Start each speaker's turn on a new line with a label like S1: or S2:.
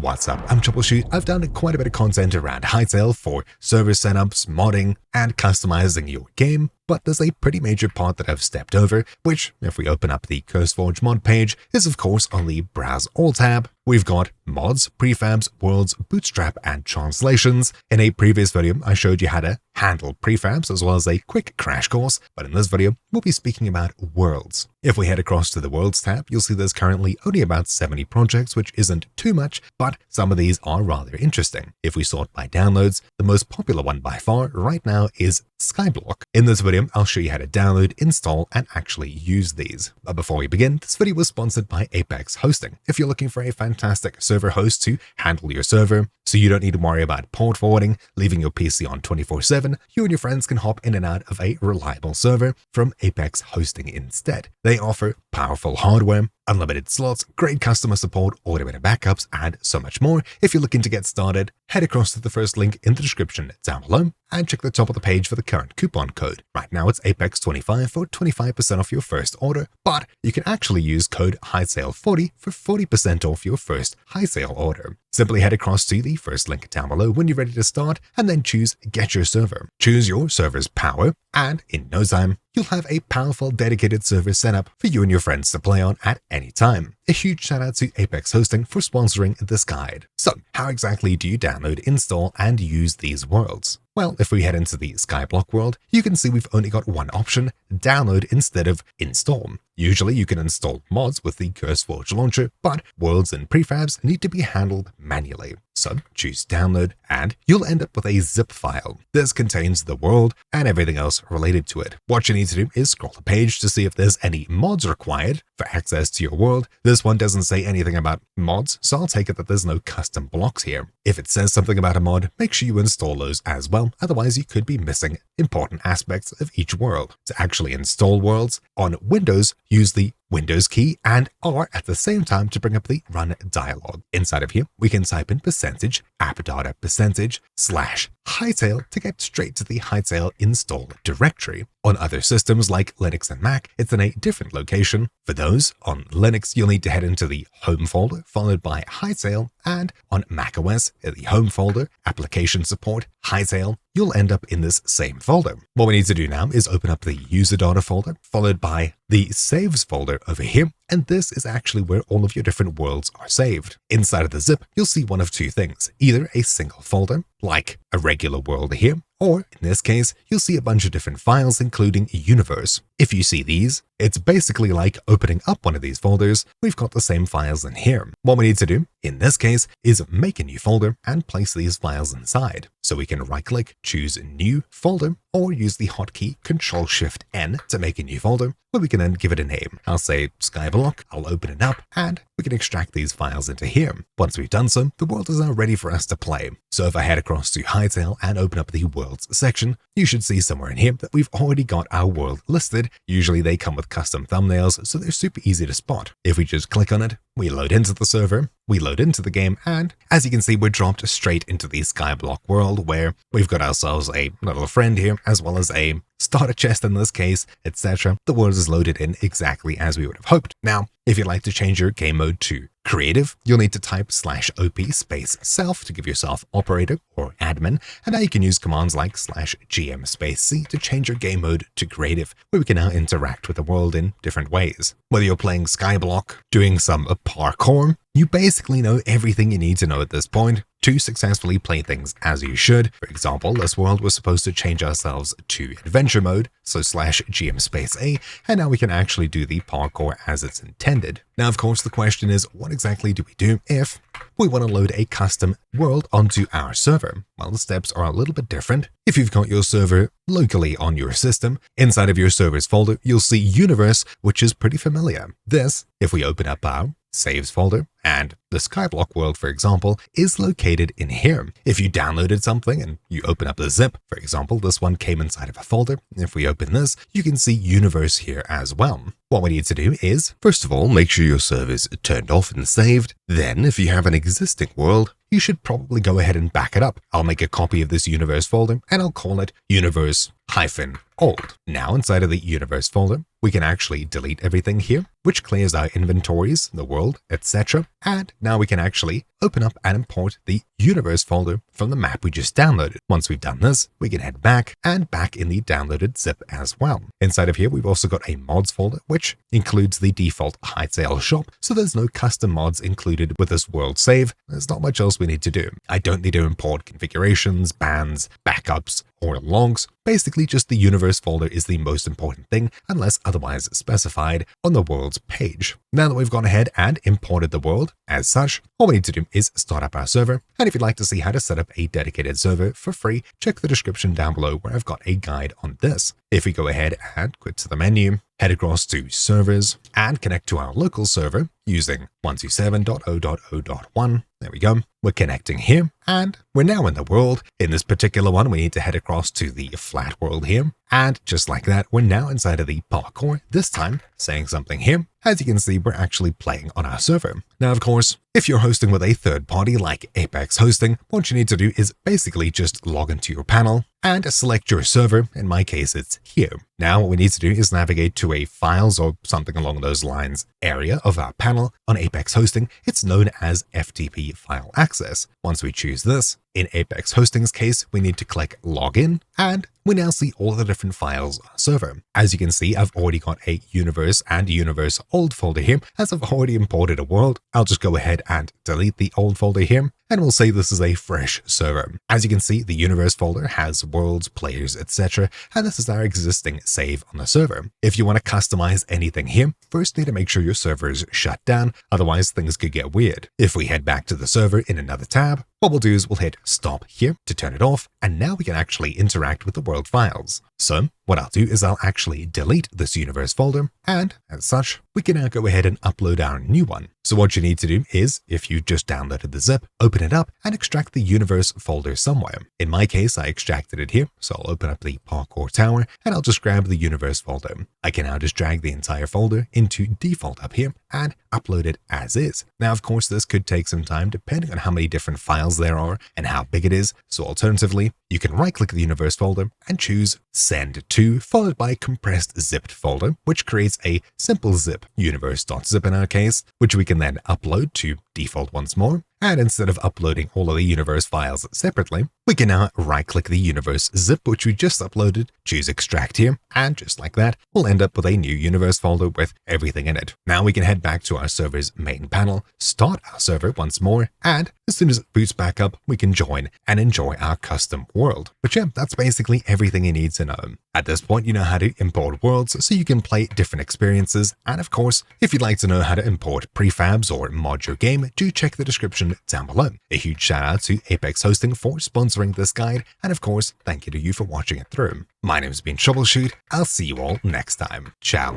S1: What's up? I'm Troubleshoot. I've done quite a bit of content around Hytale for server setups, modding, and customizing your game, but there's a pretty major part that I've stepped over, which, if we open up the CurseForge mod page, is of course on the Browse All tab. We've got mods, prefabs, worlds, bootstrap, and translations. In a previous video, I showed you how to handle prefabs as well as a quick crash course, but in this video, we'll be speaking about worlds. If we head across to the Worlds tab, you'll see there's currently only about 70 projects, which isn't too much, but some of these are rather interesting. If we sort by downloads, the most popular one by far right now is Skyblock. In this video, I'll show you how to download, install, and actually use these. But before we begin, this video was sponsored by Apex Hosting. If you're looking for a fantastic server host to handle your server, so you don't need to worry about port forwarding, leaving your PC on 24/7, you and your friends can hop in and out of a reliable server from Apex Hosting instead. They offer powerful hardware, unlimited slots, great customer support, automated backups, and so much more. If you're looking to get started, head across to the first link in the description down below and check the top of the page for the current coupon code. Right now it's APEX25 for 25% off your first order, but you can actually use code HYTALE40 for 40% off your first Hytale order. Simply head across to the first link down below when you're ready to start and then choose Get Your Server. Choose your server's power and in no time, you'll have a powerful dedicated server setup for you and your friends to play on at any time. A huge shout out to Apex Hosting for sponsoring this guide. So, how exactly do you download, install, and use these worlds? Well, if we head into the Skyblock world, you can see we've only got one option, download instead of install. Usually you can install mods with the CurseForge launcher, but worlds and prefabs need to be handled manually. So choose download and you'll end up with a zip file. This contains the world and everything else related to it. What you need to do is scroll the page to see if there's any mods required for access to your world. This one doesn't say anything about mods, so I'll take it that there's no custom blocks here. If it says something about a mod, make sure you install those as well, otherwise you could be missing important aspects of each world. To actually install worlds on Windows, use the Windows key and R at the same time to bring up the Run dialog. Inside of here, we can type in %appdata%/Hytale to get straight to the Hytale install directory. On other systems like Linux and Mac, it's in a different location. For those, on Linux, you'll need to head into the Home folder, followed by Hytale, and on macOS, in the Home folder, Application Support, Hytale, you'll end up in this same folder. What we need to do now is open up the user data folder, followed by the saves folder over here, and this is actually where all of your different worlds are saved. Inside of the zip, you'll see one of two things, either a single folder, like a regular world here, or in this case, you'll see a bunch of different files, including a universe. If you see these, it's basically like opening up one of these folders. We've got the same files in here. What we need to do, in this case, is make a new folder and place these files inside. So we can right-click, choose New Folder, or use the hotkey Ctrl-Shift-N to make a new folder, where we can then give it a name. I'll say Skyblock, I'll open it up, and we can extract these files into here. Once we've done so, the world is now ready for us to play. So if I head across to Hytale and open up the Worlds section, you should see somewhere in here that we've already got our world listed. Usually they come with custom thumbnails, so they're super easy to spot. If we just click on it, we load into the server, we load into the game, and as you can see, we're dropped straight into the Skyblock world where we've got ourselves a little friend here, as well as a starter chest in this case, etc. The world is loaded in exactly as we would have hoped. Now, if you'd like to change your game mode to creative, you'll need to type /op/self to give yourself operator or admin, and now you can use commands like /gm/c to change your game mode to creative, where we can now interact with the world in different ways. Whether you're playing Skyblock, doing some parkour, you basically know everything you need to know at this point to successfully play things as you should. For example, this world was supposed to change ourselves to adventure mode, so /gm/a, and now we can actually do the parkour as it's intended. Now, of course, the question is, what exactly do we do if we want to load a custom world onto our server? Well, the steps are a little bit different. If you've got your server locally on your system, inside of your servers folder, you'll see Universe, which is pretty familiar. This, if we open up our saves folder, and the Skyblock world, for example, is located in here. If you downloaded something and you open up the zip, for example, this one came inside of a folder. If we open this, you can see Universe here as well. What we need to do is, first of all, make sure your server is turned off and saved. Then, if you have an existing world, you should probably go ahead and back it up. I'll make a copy of this Universe folder and I'll call it Universe-old. Now, inside of the Universe folder, we can actually delete everything here, which clears our inventories, the world, etc. And now we can actually open up and import the universe folder from the map we just downloaded. Once we've done this, we can head back and back in the downloaded zip as well. Inside of here, we've also got a mods folder, which includes the default Hytale shop, so there's no custom mods included with this world save. There's not much else we need to do. I don't need to import configurations, bans, backups, or logs. Basically, just the universe folder is the most important thing, unless otherwise specified on the world's page. Now that we've gone ahead and imported the world as such, all we need to do is start up our server. And if you'd like to see how to set up a dedicated server for free, check the description down below where I've got a guide on this. If we go ahead and quit to the menu, head across to servers and connect to our local server using 127.0.0.1. There we go. We're connecting here and we're now in the world. In this particular one, we need to head across to the flat world here. And just like that, we're now inside of the parkour, this time saying something here. As you can see, we're actually playing on our server. Now, of course, if you're hosting with a third party like Apex Hosting, what you need to do is basically just log into your panel and select your server. In my case, it's here. Now, what we need to do is navigate to a files or something along those lines area of our panel. On Apex Hosting, it's known as FTP file access. Once we choose this, in Apex Hosting's case, we need to click login and we now see all the different files on our server. As you can see, I've already got a universe and universe old folder here. As I've already imported a world, I'll just go ahead and delete the old folder here, and we'll say this is a fresh server. As you can see, the universe folder has worlds, players, etc., and this is our existing save on the server. If you want to customize anything here, first need to make sure your server is shut down, otherwise things could get weird. If we head back to the server in another tab, what we'll do is we'll hit stop here to turn it off, and now we can actually interact with the world files. So what I'll do is I'll actually delete this universe folder, and as such, we can now go ahead and upload our new one. So what you need to do is, if you just downloaded the zip, open it up and extract the universe folder somewhere. In my case, I extracted it here, so I'll open up the parkour tower and I'll just grab the universe folder. I can now just drag the entire folder into default up here and upload it as is. Now, of course, this could take some time depending on how many different files there are and how big it is. So alternatively, you can right-click the universe folder and choose send to, followed by compressed zipped folder, which creates a simple zip, universe.zip in our case, which we can then upload to default once more. And instead of uploading all of the universe files separately, we can now right-click the universe zip, which we just uploaded, choose extract here, and just like that, we'll end up with a new universe folder with everything in it. Now we can head back to our server's main panel, start our server once more, and as soon as it boots back up, we can join and enjoy our custom world. But yeah, that's basically everything you need to know. At this point, you know how to import worlds so you can play different experiences. And of course, if you'd like to know how to import prefabs or mod your game, do check the description down below. A huge shout out to Apex Hosting for sponsoring this guide. And of course, thank you to you for watching it through. My name's been Troubleshoot. I'll see you all next time. Ciao.